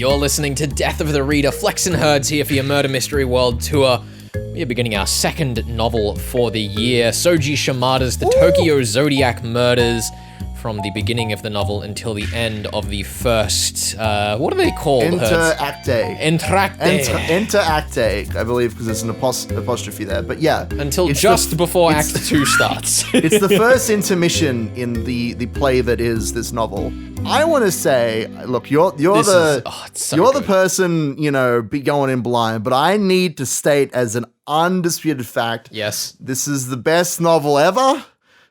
You're listening to Death of the Reader. Flex and Herds here for your Murder Mystery World Tour. We are beginning our second novel for the year, Soji Shimada's The Tokyo Zodiac Murders, from the beginning of the novel until the end of the first, what are they called? Interacte, I believe, because there's an apostrophe there. But yeah. Until just before Act 2 starts. It's the first intermission in the play that is this novel. I want to say, look, you're the person, be going in blind, but I need to state as an undisputed fact. Yes. This is the best novel ever.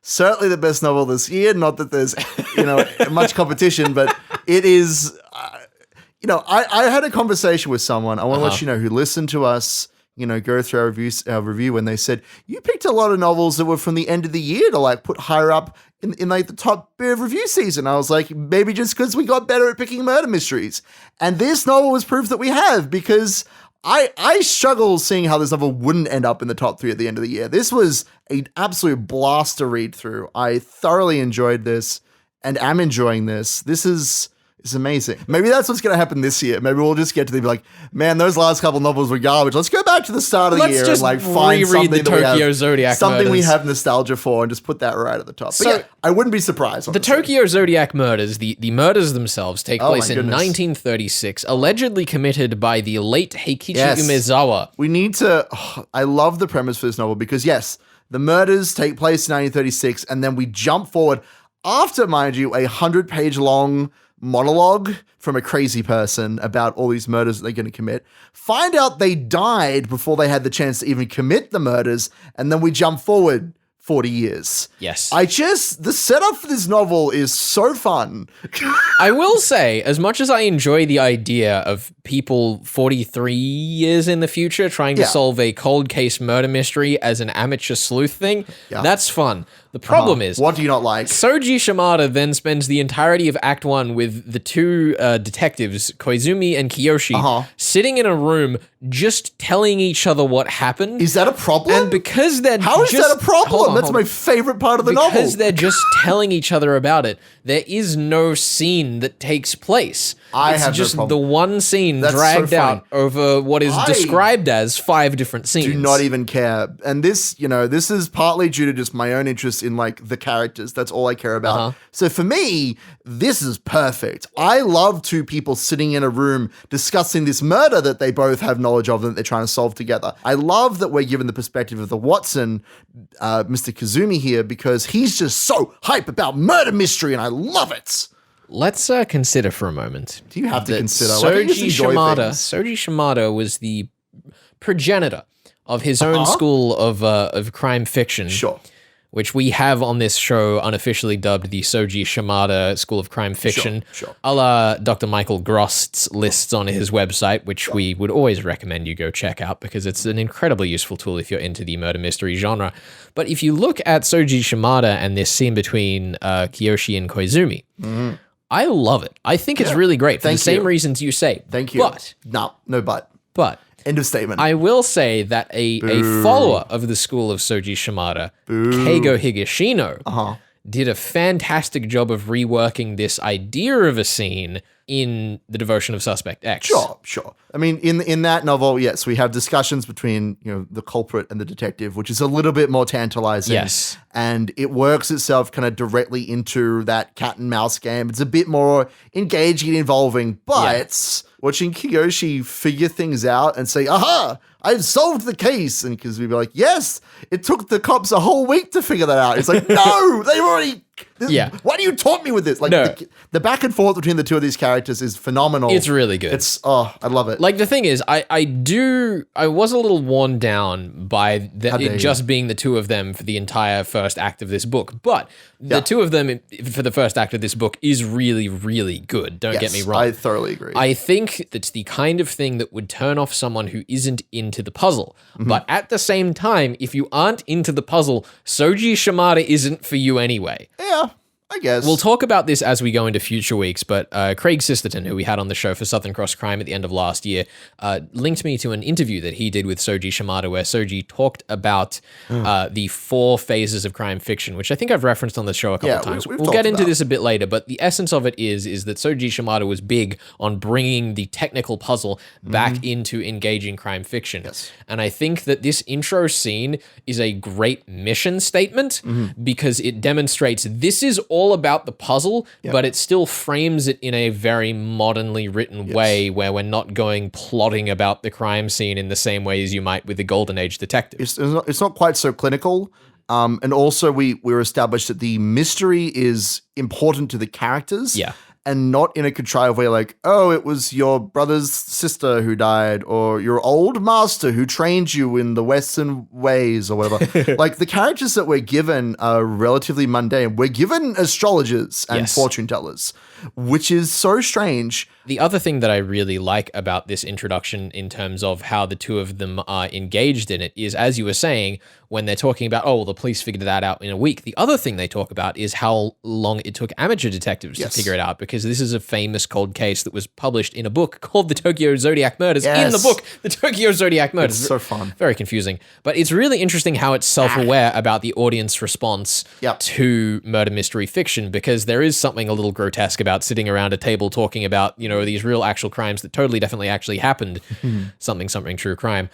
Certainly the best novel this year. Not that there's, much competition, but it is, I had a conversation with someone. I want to let you know who listened to us, go through our review, and they said, you picked a lot of novels that were from the end of the year to put higher up in the top bit of review season. I was like, maybe just because we got better at picking murder mysteries. And this novel was proof that we have, because I struggle seeing how this novel wouldn't end up in the top 3 at the end of the year. This was an absolute blast to read through. I thoroughly enjoyed this and am enjoying this. This is amazing. Maybe that's what's going to happen this year. Maybe we'll just get to be like, man, those last couple novels were garbage. Let's go back to the start of the year and find something the Tokyo Zodiac something murders. We have nostalgia for, and just put that right at the top. So, but yeah, I wouldn't be surprised. Honestly. The Tokyo Zodiac murders, the murders themselves take place in 1936, allegedly committed by the late Heikichi Umezawa. We need to. I love the premise for this novel because yes, the murders take place in 1936, and then we jump forward after, mind you, a 100-page long monologue from a crazy person about all these murders that they're going to commit. Find out they died before they had the chance to even commit the murders, and then we jump forward 40 years. Yes. The setup for this novel is so fun. I will say, as much as I enjoy the idea of people 43 years in the future trying to solve a cold case murder mystery as an amateur sleuth thing, that's fun. The problem is... What do you not like? Soji Shimada then spends the entirety of Act 1 with the two detectives, Kazumi and Kiyoshi, sitting in a room just telling each other what happened. Is that a problem? And because they're How is that a problem? That's my favorite part of the novel. Because they're just telling each other about it, there is no scene that takes place. It's just the one scene dragged out over what is described as 5 different scenes. Do not even care. And this, this is partly due to just my own interest in the characters. That's all I care about. So for me, this is perfect. I love 2 people sitting in a room discussing this murder that they both have knowledge of and that they're trying to solve together. I love that we're given the perspective of the Watson, Mr. Kazumi here, because he's just so hype about murder mystery and I love it. Let's consider for a moment. Do you have to consider? Soji Shimada was the progenitor of his own school of crime fiction. Sure. Which we have on this show unofficially dubbed the Soji Shimada School of Crime Fiction. Sure. A la Dr. Michael Grost's lists on his website, which we would always recommend you go check out because it's an incredibly useful tool if you're into the murder mystery genre. But if you look at Soji Shimada and this scene between Kiyoshi and Koizumi, I love it. I think it's really great for the same reasons you say. Thank you. But. No but. But. End of statement. I will say that a follower of the school of Soji Shimada, Keigo Higashino, did a fantastic job of reworking this idea of a scene in The Devotion of Suspect X. Sure. I mean, in that novel, yes, we have discussions between, the culprit and the detective, which is a little bit more tantalizing. Yes. And it works itself kind of directly into that cat and mouse game. It's a bit more engaging and involving, but watching Kiyoshi figure things out and say, aha, I've solved the case. And because we'd be like, yes, it took the cops a whole week to figure that out. It's like, no, they've already... Why do you taunt me with this? The back and forth between the 2 of these characters is phenomenal. It's really good. I love it. The thing is, I was a little worn down by it just being the 2 of them for the entire first act of this book. But the 2 of them for the first act of this book is really, really good. Don't get me wrong. I thoroughly agree. I think that's the kind of thing that would turn off someone who isn't into the puzzle. But at the same time, if you aren't into the puzzle, Soji Shimada isn't for you anyway. Yeah. I guess. We'll talk about this as we go into future weeks, but Craig Sisterton, who we had on the show for Southern Cross Crime at the end of last year, linked me to an interview that he did with Soji Shimada, where Soji talked about the 4 phases of crime fiction, which I think I've referenced on the show a couple of times. We'll get into this a bit later, but the essence of it is that Soji Shimada was big on bringing the technical puzzle back into engaging crime fiction. Yes. And I think that this intro scene is a great mission statement because it demonstrates this is all about the puzzle, but it still frames it in a very modernly written way where we're not going plotting about the crime scene in the same way as you might with the Golden Age detective. It's not quite so clinical. And also we're established that the mystery is important to the characters. Yeah. And not in a contrived way like, oh, it was your brother's sister who died, or your old master who trained you in the Western ways, or whatever. Like, the characters that we're given are relatively mundane. We're given astrologers and fortune tellers, which is so strange. The other thing that I really like about this introduction in terms of how the two of them are engaged in it is, as you were saying, when they're talking about, oh, well, the police figured that out in a week. The other thing they talk about is how long it took amateur detectives to figure it out, because this is a famous cold case that was published in a book called The Tokyo Zodiac Murders. In the book, The Tokyo Zodiac Murders. It's so fun. Very confusing. But it's really interesting how it's self-aware about the audience response to murder mystery fiction, because there is something a little grotesque about sitting around a table talking about, you know, these real actual crimes that totally definitely actually happened. something true crime.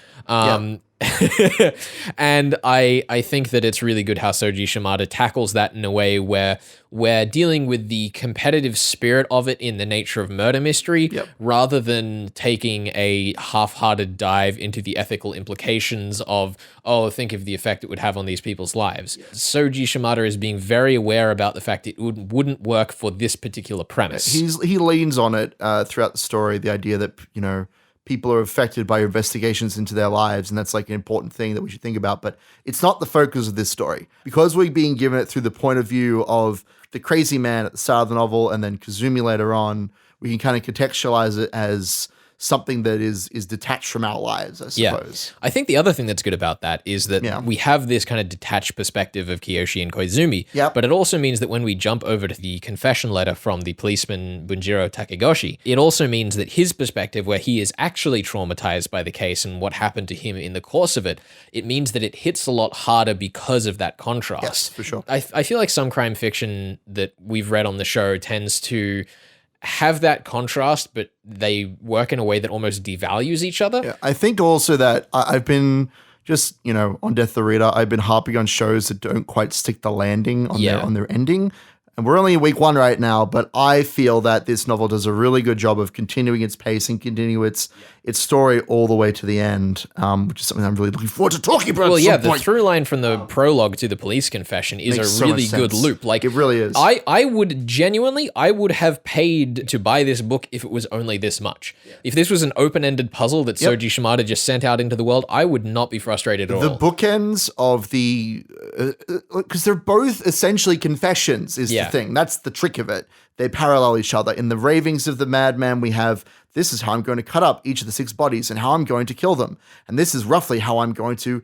And I think that it's really good how Soji Shimada tackles that in a way where we're dealing with the competitive spirit of it in the nature of murder mystery, rather than taking a half-hearted dive into the ethical implications of, oh, think of the effect it would have on these people's lives. Soji Shimada is being very aware about the fact it wouldn't work for this particular premise. He leans on it throughout the story, the idea that, you know, people are affected by investigations into their lives, and that's like an important thing that we should think about. But it's not the focus of this story. Because we're being given it through the point of view of the crazy man at the start of the novel and then Kazumi later on, we can kind of contextualize it as something that is detached from our lives, I suppose. I think the other thing that's good about that is that we have this kind of detached perspective of Kiyoshi and Koizumi, but it also means that when we jump over to the confession letter from the policeman Bunjiro Takegoshi, it also means that his perspective, where he is actually traumatized by the case and what happened to him in the course of it, it means that it hits a lot harder because of that contrast. Yes, for sure. I feel like some crime fiction that we've read on the show tends to have that contrast, but they work in a way that almost devalues each other. Yeah, I think also that I've been just, you know, on Death the Reader, I've been harping on shows that don't quite stick the landing on their ending. And we're only in week 1 right now, but I feel that this novel does a really good job of continuing its pace and continue its story all the way to the end, which is something I'm really looking forward to talking about. Well, the through line from the prologue to the police confession is a really good loop. Like, it really is. I would have paid to buy this book if it was only this much. If this was an open-ended puzzle that Soji Shimada just sent out into the world, I would not be frustrated at all. The bookends of the, because they're both essentially confessions is the thing. That's the trick of it. They parallel each other. In the ravings of the madman, we have, this is how I'm going to cut up each of the 6 bodies and how I'm going to kill them. And this is roughly how I'm going to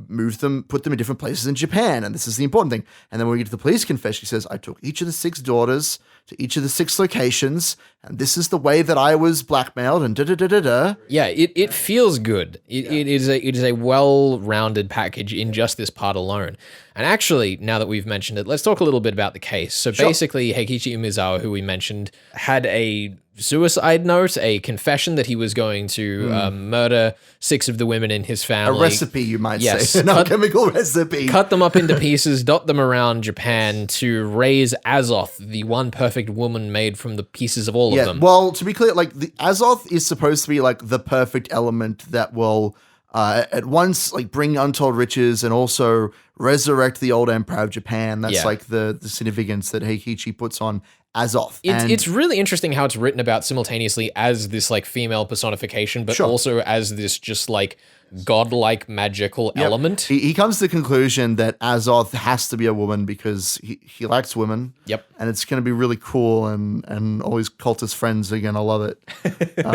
move them, put them in different places in Japan. And this is the important thing. And then when we get to the police confession, he says, I took each of the 6 daughters to each of the 6 locations, and this is the way that I was blackmailed, and da-da-da-da-da. Yeah, it feels good. It is a well-rounded package in just this part alone. And actually, now that we've mentioned it, let's talk a little bit about the case. So basically, Heikichi Umezawa, who we mentioned, had a suicide note, a confession that he was going to murder 6 of the women in his family. A recipe, you might say. An alchemical recipe. Cut them up into pieces, dot them around Japan to raise Azoth, the one perfect woman made from the pieces of all of them. Well, to be clear, like, the Azoth is supposed to be like the perfect element that will at once like bring untold riches and also resurrect the old empire of Japan. That's like the significance that Heikichi puts on Azoth. It's really interesting how it's written about simultaneously as this like female personification, but also as this just like godlike magical element. He comes to the conclusion that Azoth has to be a woman because he likes women. And it's going to be really cool, and all his cultist friends are going to love it.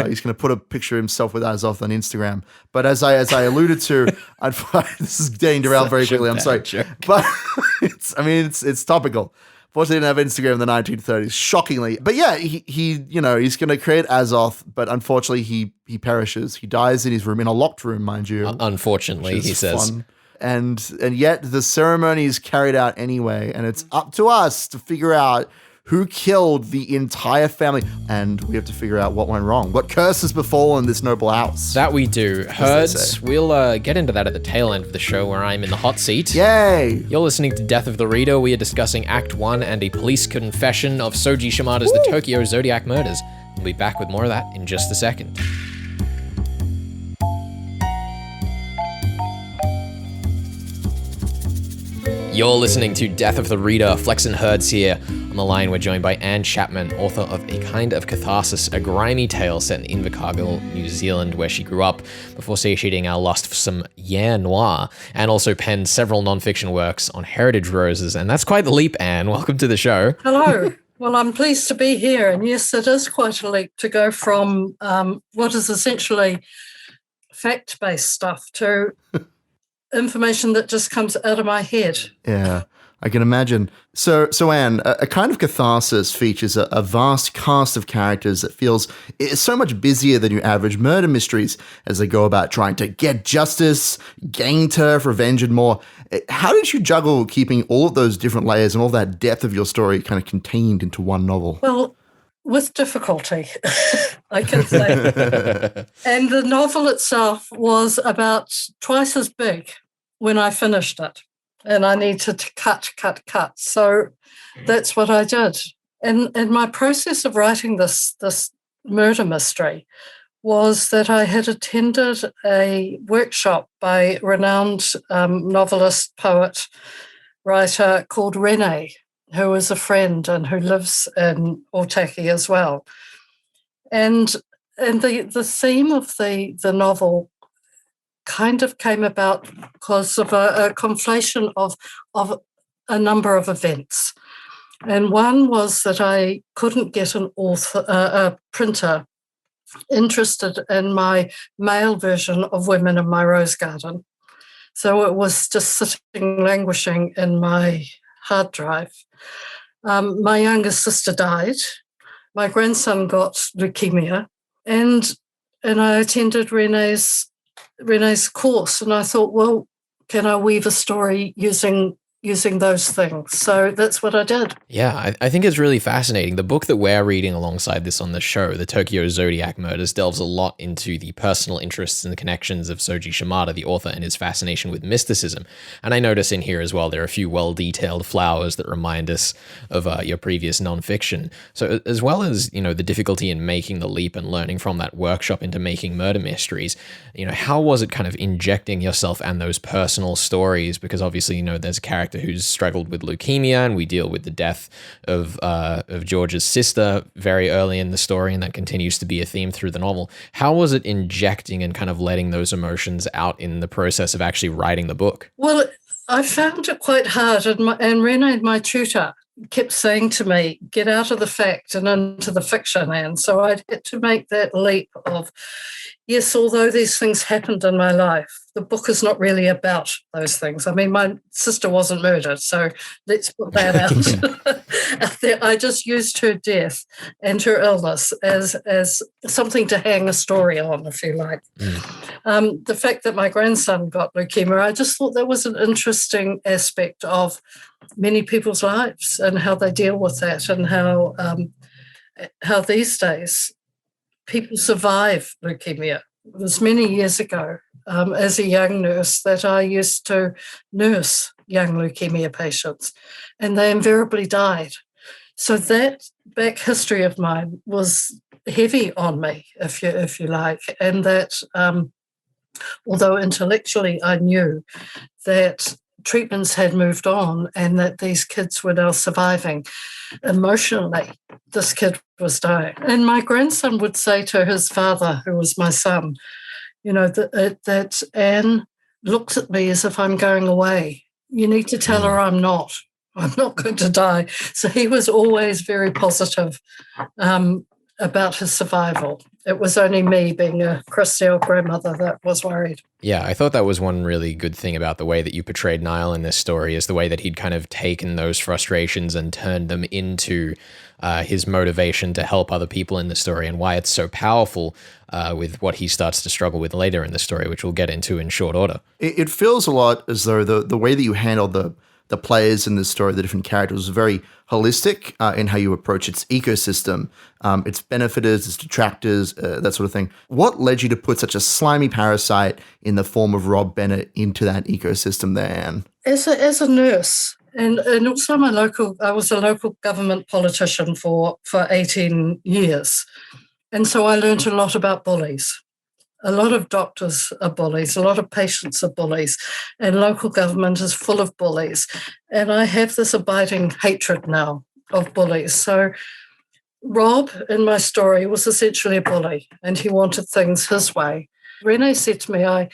He's going to put a picture of himself with Azoth on Instagram. But as I alluded to, this is getting derailed very quickly. I'm sorry. Joke. But it's topical. Fortunately, didn't have Instagram in the 1930s, shockingly. But yeah, he's going to create Azoth, but unfortunately, he perishes. He dies in his room, in a locked room, mind you. Unfortunately, he says. Fun. And yet the ceremony is carried out anyway, and it's up to us to figure out who killed the entire family, and we have to figure out what went wrong. What curse has befallen this noble house? That we do. Herds, we'll get into that at the tail end of the show where I'm in the hot seat. Yay! You're listening to Death of the Reader. We are discussing Act 1 and a police confession of Soji Shimada's The Tokyo Zodiac Murders. We'll be back with more of that in just a second. You're listening to Death of the Reader. Flex and Herds here. On the line, we're joined by Ann Chapman, author of A Kind of Catharsis, a grimy tale set in Invercargill, New Zealand, where she grew up, before satiating our lust for some yeah noir, and also penned several non-fiction works on heritage roses. And that's quite the leap, Ann. Welcome to the show. Hello. Well, I'm pleased to be here. And yes, it is quite a leap to go from what is essentially fact-based stuff to information that just comes out of my head. Yeah, I can imagine. So Anne, a Kind of Catharsis features a vast cast of characters that feels is so much busier than your average murder mysteries as they go about trying to get justice, gain turf, revenge, and more. How did you juggle keeping all of those different layers and all that depth of your story kind of contained into one novel? Well, with difficulty, I can say. And the novel itself was about twice as big when I finished it, and I needed to cut. So that's what I did. And my process of writing this murder mystery was that I had attended a workshop by renowned novelist, poet, writer called Renee, who is a friend and who lives in Otaki as well. And the theme of the novel kind of came about because of a conflation of a number of events. And one was that I couldn't get a printer interested in my male version of Women in My Rose Garden. So it was just sitting languishing in my hard drive. My youngest sister died. My grandson got leukemia, and I attended Renee's course, and I thought, well, can I weave a story using those things? So that's what I did. Yeah, I think it's really fascinating. The book that we're reading alongside this on the show, The Tokyo Zodiac Murders, delves a lot into the personal interests and the connections of Soji Shimada, the author, and his fascination with mysticism. And I notice in here as well, there are a few well-detailed flowers that remind us of your previous nonfiction. So as well as, the difficulty in making the leap and learning from that workshop into making murder mysteries, how was it kind of injecting yourself and those personal stories? Because obviously, there's a character who's struggled with leukemia, and we deal with the death of George's sister very early in the story, and that continues to be a theme through the novel. How was it injecting and kind of letting those emotions out in the process of actually writing the book? Well, I found it quite hard, and Renee, my tutor, kept saying to me, get out of the fact and into the fiction. And so I had to make that leap of, yes, although these things happened in my life, the book is not really about those things. I mean, my sister wasn't murdered, so let's put that out there. I just used her death and her illness as something to hang a story on, if you like. The fact that my grandson got leukemia, I just thought that was an interesting aspect of many people's lives and how they deal with that, and how these days people survive leukemia. It was many years ago, as a young nurse, that I used to nurse young leukemia patients, and they invariably died. So that back history of mine was heavy on me, if you like, and that although intellectually I knew that treatments had moved on and that these kids were now surviving, emotionally, this kid was dying. And my grandson would say to his father, who was my son, that Anne looks at me as if I'm going away. You need to tell her I'm not going to die. So he was always very positive about his survival. It was only me, being a Christian grandmother, that was worried. Yeah, I thought that was one really good thing about the way that you portrayed Niall in this story, is the way that he'd kind of taken those frustrations and turned them into his motivation to help other people in the story, and why it's so powerful with what he starts to struggle with later in the story, which we'll get into in short order. It feels a lot as though the way that you handle the players in this story, the different characters, is very holistic in how you approach its ecosystem, its benefiters, its detractors, that sort of thing. What led you to put such a slimy parasite in the form of Rob Bennett into that ecosystem there, Anne? As a nurse, and also I was a local government politician for 18 years. And so I learned a lot about bullies. A lot of doctors are bullies, a lot of patients are bullies, and local government is full of bullies. And I have this abiding hatred now of bullies. So Rob, in my story, was essentially a bully, and he wanted things his way. Renee said to me, I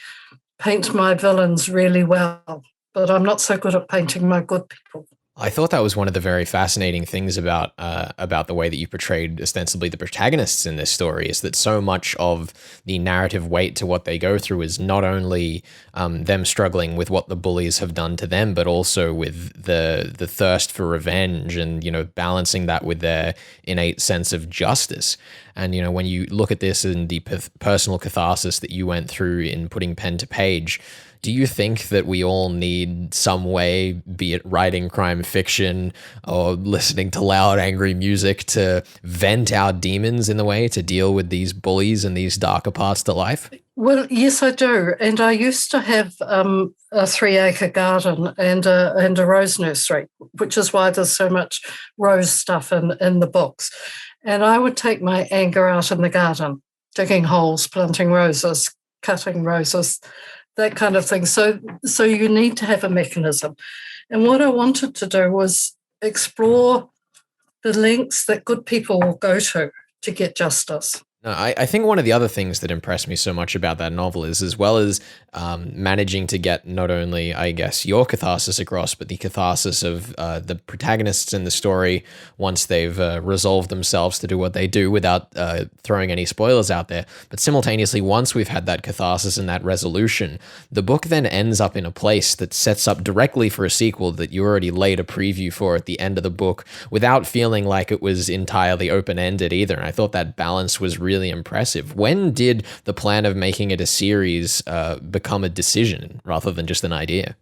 paint my villains really well, but I'm not so good at painting my good people. I thought that was one of the very fascinating things about the way that you portrayed ostensibly the protagonists in this story, is that so much of the narrative weight to what they go through is not only them struggling with what the bullies have done to them, but also with the thirst for revenge, and, you know, balancing that with their innate sense of justice. And, you know, when you look at this in the personal catharsis that you went through in putting pen to page, do you think that we all need some way, be it writing crime fiction or listening to loud, angry music, to vent our demons in the way to deal with these bullies and these darker parts to life? Well, yes, I do. And I used to have a 3-acre garden and a rose nursery, which is why there's so much rose stuff in the books. And I would take my anger out in the garden, digging holes, planting roses, cutting roses, that kind of thing. So you need to have a mechanism. And what I wanted to do was explore the lengths that good people will go to get justice. No, I think one of the other things that impressed me so much about that novel is, as well as managing to get not only, I guess, your catharsis across, but the catharsis of the protagonists in the story once they've resolved themselves to do what they do without throwing any spoilers out there. But simultaneously, once we've had that catharsis and that resolution, the book then ends up in a place that sets up directly for a sequel that you already laid a preview for at the end of the book, without feeling like it was entirely open-ended either. And I thought that balance was really impressive. When did the plan of making it a series become a decision rather than just an idea?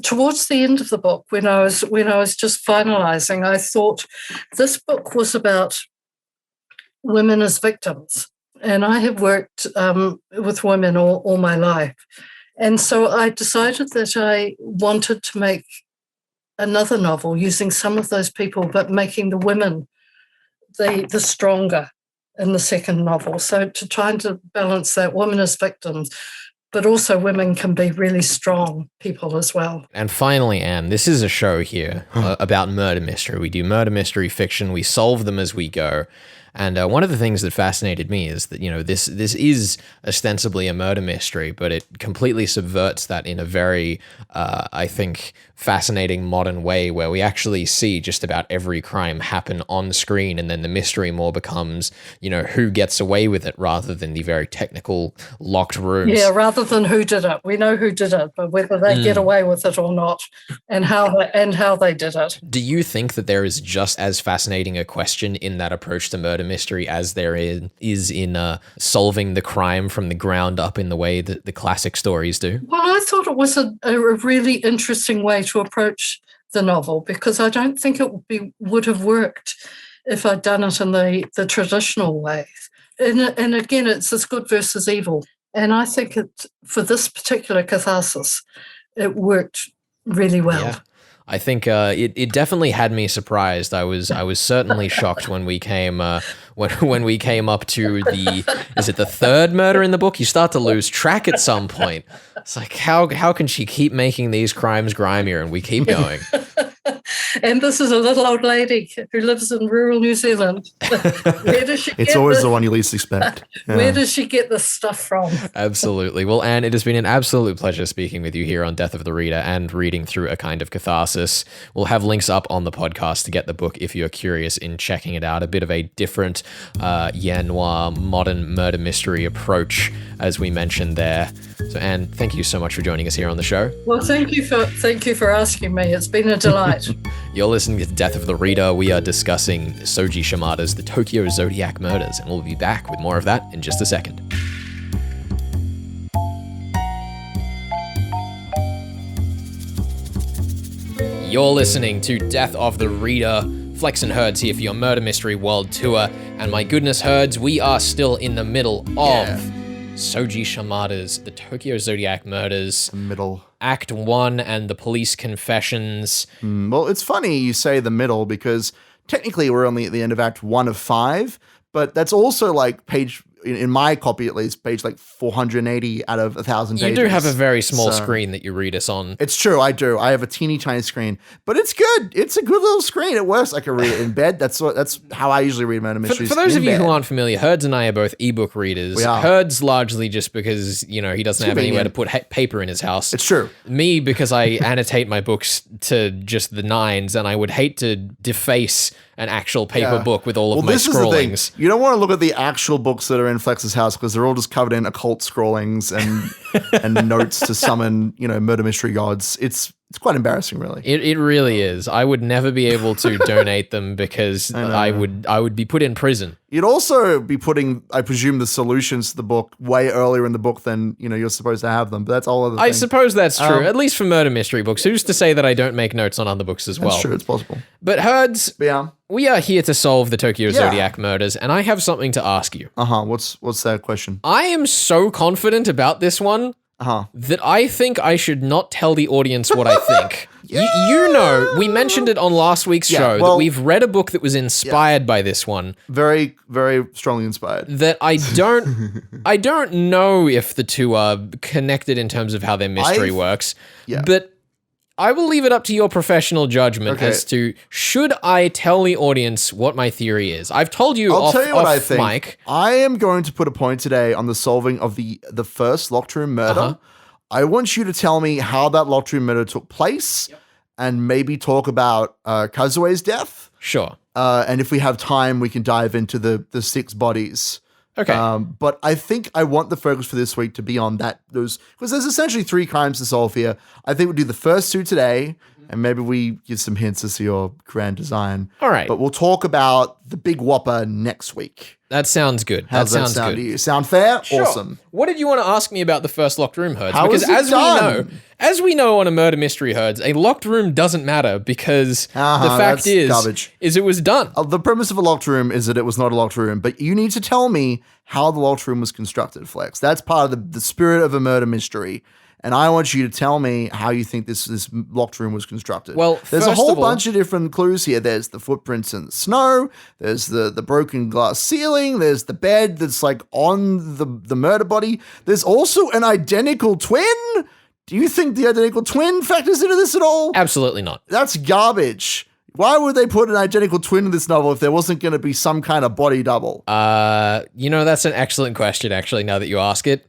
Towards the end of the book, when I was just finalizing, I thought this book was about women as victims, and I have worked with women all my life, and so I decided that I wanted to make another novel using some of those people, but making the women the stronger in the second novel. So to try to balance that, women as victims, but also women can be really strong people as well. And finally, Anne, this is a show here about murder mystery. We do murder mystery fiction. We solve them as we go. And one of the things that fascinated me is that, you know, this is ostensibly a murder mystery, but it completely subverts that in a very, I think, fascinating modern way, where we actually see just about every crime happen on screen, and then the mystery more becomes, you know, who gets away with it rather than the very technical locked rooms. Yeah, rather than who did it. We know who did it, but whether they get away with it or not, and how they did it. Do you think that there is just as fascinating a question in that approach to murder mystery as there is in solving the crime from the ground up in the way that the classic stories do? Well, I thought it was a really interesting way to approach the novel, because I don't think it would have worked if I'd done it in the traditional way. And again, it's this good versus evil. And I think for this particular catharsis, it worked really well. Yeah. I think it definitely had me surprised. I was certainly shocked when we came when we came up to is it the third murder in the book? You start to lose track at some point. It's like, how can she keep making these crimes grimier, and we keep going? And this is a little old lady who lives in rural New Zealand. Where does she It's always the one you least expect. Yeah. Where does she get this stuff from? Absolutely. Well, Anne, it has been an absolute pleasure speaking with you here on Death of the Reader and reading through A Kind of Catharsis. We'll have links up on the podcast to get the book if you're curious in checking it out. A bit of a different noir, modern murder mystery approach, as we mentioned there. So, Anne, thank you so much for joining us here on the show. Well, thank you for asking me. It's been a delight. You're listening to Death of the Reader. We are discussing Soji Shimada's The Tokyo Zodiac Murders, and we'll be back with more of that in just a second. You're listening to Death of the Reader. Flex and Herds here for your Murder Mystery World Tour. And my goodness, Herds, we are still in the middle of Soji Shimada's The Tokyo Zodiac Murders. Middle. Act 1 and the police confessions. Well, it's funny you say the middle because technically we're only at the end of Act 1 of 5, but that's also like page, in my copy at least, page like 480 out of 1,000 pages. You do have a very small screen that you read us on. It's true, I do. I have a teeny tiny screen, but it's good. It's a good little screen. It works. I can read it in bed. That's how I usually read murder mysteries. For those of you bed. who aren't familiar, Herds and I are both ebook readers. We are. Herds largely just because, he doesn't have anywhere to put paper in his house. It's true. Me, because I annotate my books to just the nines, and I would hate to deface an actual paper book with all of my scrawlings. Is the thing. You don't want to look at the actual books that are in Flex's house because they're all just covered in occult scrawlings and notes to summon, murder mystery gods. It's quite embarrassing, really. It really is. I would never be able to donate them because I would be put in prison. You'd also be putting, I presume, the solutions to the book way earlier in the book than you're supposed to have them. But that's all other thing. I suppose that's true. At least for murder mystery books. Who's to say that I don't make notes on other books as well? That's true. It's possible. But Herds, we are here to solve the Tokyo Zodiac murders, and I have something to ask you. What's that question? I am so confident about this one that I think I should not tell the audience what I think. We mentioned it on last week's show that we've read a book that was inspired by this one. Very, very strongly inspired. That I don't know if the two are connected in terms of how their mystery works. Yeah. But I will leave it up to your professional judgment as to should I tell the audience what my theory is. I've told you I'll tell you what I think. Mike. I am going to put a point today on the solving of the first locked room murder. I want you to tell me how that locked room murder took place and maybe talk about Kazue's death. Sure. And if we have time, we can dive into the 6 bodies. Okay. But I think I want the focus for this week to be on those, because there's essentially 3 crimes to solve here. I think we'll do the first 2 today, and maybe we give some hints as to your grand design. All right. But we'll talk about the big whopper next week. That sounds good. How's that sound to you? Sound fair? Sure. Awesome. What did you want to ask me about the first locked room, Herds? How because is it done? as we know on a murder mystery, Herds, a locked room doesn't matter because the fact is it was done. The premise of a locked room is that it was not a locked room, but you need to tell me how the locked room was constructed, Flex. That's part of the spirit of a murder mystery. And I want you to tell me how you think this locked room was constructed. Well, there's a whole bunch of different clues here. There's the footprints in the snow. There's the broken glass ceiling. There's the bed that's like on the murder body. There's also an identical twin. Do you think the identical twin factors into this at all? Absolutely not. That's garbage. Why would they put an identical twin in this novel if there wasn't going to be some kind of body double? That's an excellent question, actually, now that you ask it.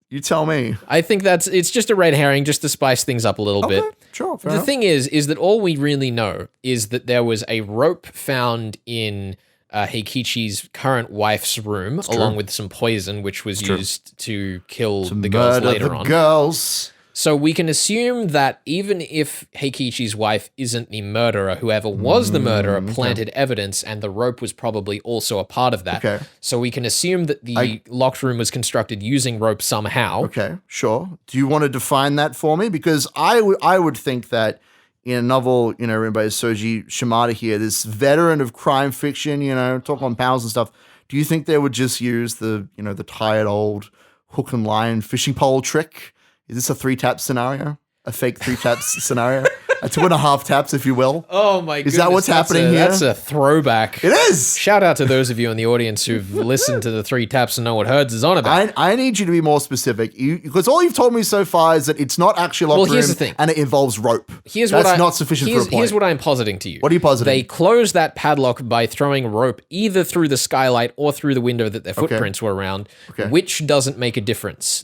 You tell me. I think it's just a red herring just to spice things up a little bit. Sure, fair The enough. thing is that all we really know is that there was a rope found in Heikichi's current wife's room, along with some poison, which was used to kill the girls later on. Girls. So we can assume that even if Heikichi's wife isn't the murderer, whoever was the murderer planted evidence, and the rope was probably also a part of that. Okay. So we can assume that the locked room was constructed using rope somehow. Okay, sure. Do you want to define that for me? Because I would think that in a novel, written by Soji Shimada here, this veteran of crime fiction, talking on pals and stuff, do you think they would just use the tired old hook and line fishing pole trick? Is this a 3-tap scenario? A fake 3 taps scenario? A 2.5 taps, if you will? Oh my goodness. Is that what's happening here? That's a throwback. It is! Shout out to those of you in the audience who've listened to the 3 taps and know what Herds is on about. I need you to be more specific. Because all you've told me so far is that it's not actually a locked room here's the thing. and it involves rope. That's not sufficient for a point. Here's what I'm positing to you. What are you positing? They closed that padlock by throwing rope either through the skylight or through the window that their footprints were around, which doesn't make a difference.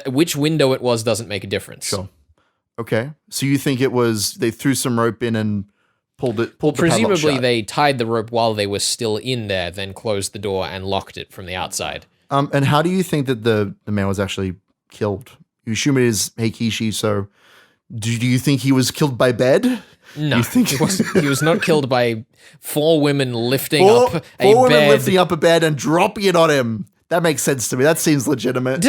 Which window it was doesn't make a difference. Sure. Okay. So you think it was they threw some rope in and pulled the padlock Presumably shut. they tied the rope while they were still in there, then closed the door and locked it from the outside. And how do you think that the man was actually killed? You assume it is Heikichi, so do you think he was killed by bed? No, You think he was not killed by four women lifting four up a women bed. lifting up a bed and dropping it on him? That makes sense to me. That seems legitimate.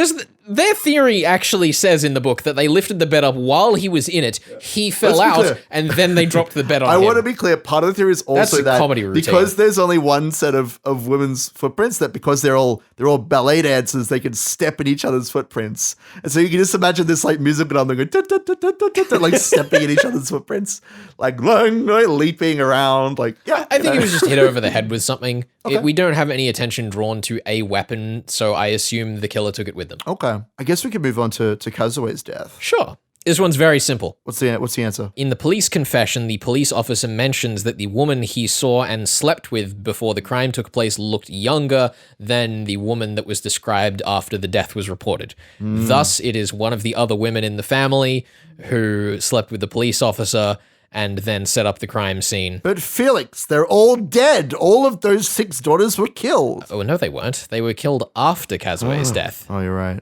Their theory actually says in the book that they lifted the bed up while he was in it. He fell Let's be out, clear. and then they dropped the bed on I him. want to be clear. Part of the theory is also a that comedy routine. because there's only one set of women's footprints, that because they're all ballet dancers, they can step in each other's footprints, and so you can just imagine this like music going, going like stepping in each other's footprints, like leaping around, like yeah. I think he was just hit over the head with something. Okay. We don't have any attention drawn to a weapon, so I assume the killer took it with them. Okay, I guess we could move on to Kazue's death. Sure. This one's very simple. What's the answer? In the police confession, the police officer mentions that the woman he saw and slept with before the crime took place looked younger than the woman that was described after the death was reported. Thus, it is one of the other women in the family who slept with the police officer and then set up the crime scene. But Felix, they're all dead. All of those 6 daughters were killed. Oh, no, they weren't. They were killed after Kazue's death. Oh, you're right.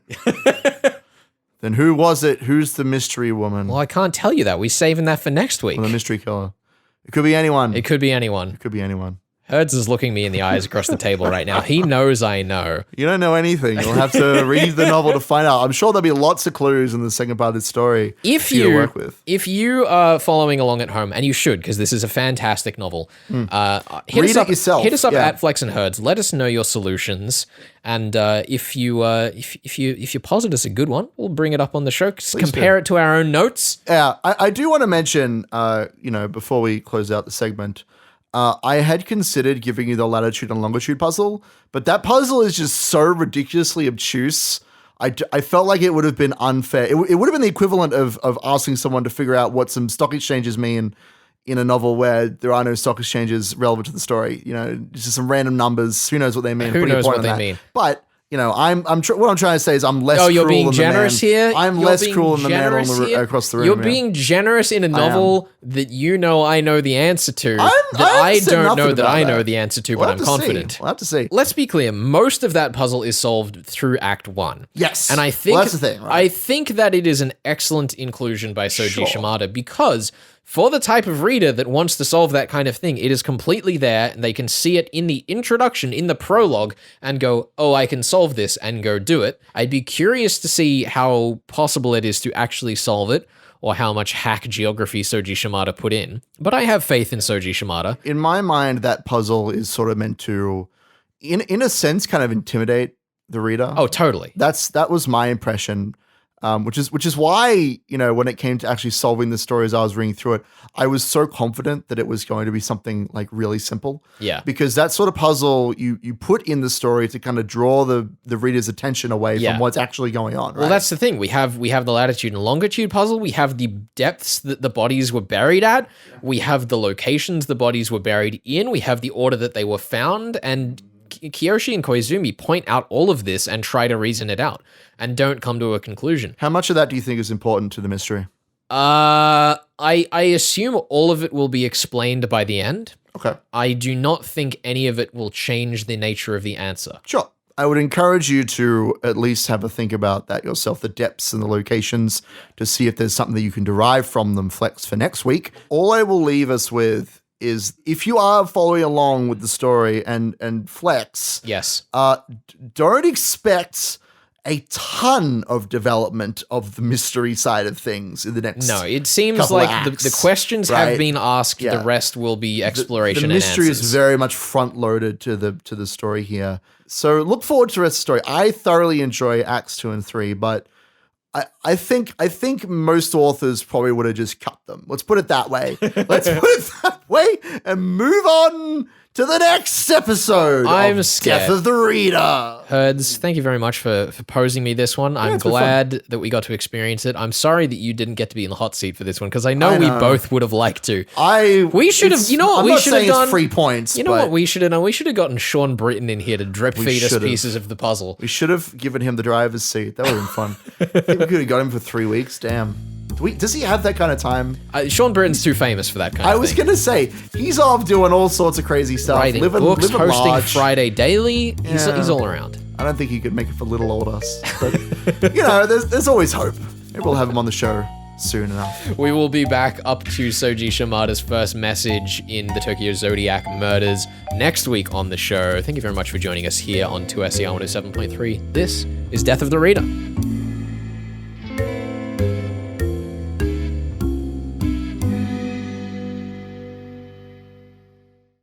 Then who was it? Who's the mystery woman? Well, I can't tell you that. We're saving that for next week. Or the mystery killer? It could be anyone. It could be anyone. It could be anyone. Herds is looking me in the eyes across the table right now. He knows I know. You don't know anything. You'll have to read the novel to find out. I'm sure there'll be lots of clues in the second part of this story for you to work with. If you are following along at home, and you should, because this is a fantastic novel, Read us it up, yourself. Hit us up Yeah. at Flex and Herds. Let us know your solutions, and if you posit us a good one, we'll bring it up on the show. Compare it to our own notes. Yeah, I do want to mention, before we close out the segment, I had considered giving you the latitude and longitude puzzle, but that puzzle is just so ridiculously obtuse. I felt like it would have been unfair. It would have been the equivalent of asking someone to figure out what some stock exchanges mean in a novel where there are no stock exchanges relevant to the story. You know, it's just some random numbers. Who knows what they mean? Who Putting a knows point what on they that. mean? But what I'm trying to say is I'm less Oh, cruel you're being than generous the man. here? I'm You're less being cruel than the man generous here? across the room. You're yeah. being generous in a novel that you know I know the answer to, I I said don't nothing know that about I know that. the answer to, We'll but have I'm to see. confident. We'll have to see. Let's be clear, most of that puzzle is solved through Act 1. Yes. And I think Well, that's the thing, right? I think that it is an excellent inclusion by Soji Sure. Shimada, because for the type of reader that wants to solve that kind of thing, it is completely there, and they can see it in the introduction, in the prologue, and go, oh, I can solve this, and go do it. I'd be curious to see how possible it is to actually solve it, or how much hack geography Soji Shimada put in. But I have faith in Soji Shimada. In my mind, that puzzle is sort of meant to, in a sense, kind of intimidate the reader. Oh, totally. That was my impression. Which is why, when it came to actually solving the story as I was reading through it, I was so confident that it was going to be something like really simple. Yeah. Because that sort of puzzle you put in the story to kind of draw the reader's attention away Yeah. from what's actually going on. Right? Well, that's the thing. We have the latitude and longitude puzzle. We have the depths that the bodies were buried at. We have the locations the bodies were buried in. We have the order that they were found. And Kiyoshi and Koizumi point out all of this and try to reason it out and don't come to a conclusion. How much of that do you think is important to the mystery? I assume all of it will be explained by the end. Okay. I do not think any of it will change the nature of the answer. Sure. I would encourage you to at least have a think about that yourself, the depths and the locations, to see if there's something that you can derive from them, Flex, for next week. All I will leave us with is, if you are following along with the story and Flex, Yes. don't expect a ton of development of the mystery side of things in the next. No, it seems couple like acts, the questions right? have been asked. Yeah. The rest will be exploration The mystery and answers. is very much front loaded to the story here. So look forward to the rest of the story. I thoroughly enjoy Acts 2 and 3, but I think most authors probably would have just cut them. Let's put it that way. Let's put it that way and move on to the next episode I'm of scared. Death of the Reader. Herds, thank you very much for posing me this one. I'm it's been glad that we got to experience it. I'm sorry that you didn't get to be in the hot seat for this one, because I know we both would have liked to. We should have, you know what I'm we not should have saying done? it's 3 points. You know but what we should have done? We should have gotten Sean Britton in here to drip feed us should've. pieces of the puzzle. We should have given him the driver's seat. That would have been fun. I think we could have got him for 3 weeks. Damn. Does he have that kind of time? Sean Britton's too famous for that kind of thing. I was gonna say he's off doing all sorts of crazy stuff, Writing living books, hosting large. Friday Daily. He's all around. I don't think he could make it for little old us, but there's always hope. Maybe we'll have him on the show soon enough. We will be back up to Soji Shimada's first message in the Tokyo Zodiac murders next week on the show. Thank you very much for joining us here on 2SER 107.3. This is Death of the Reader.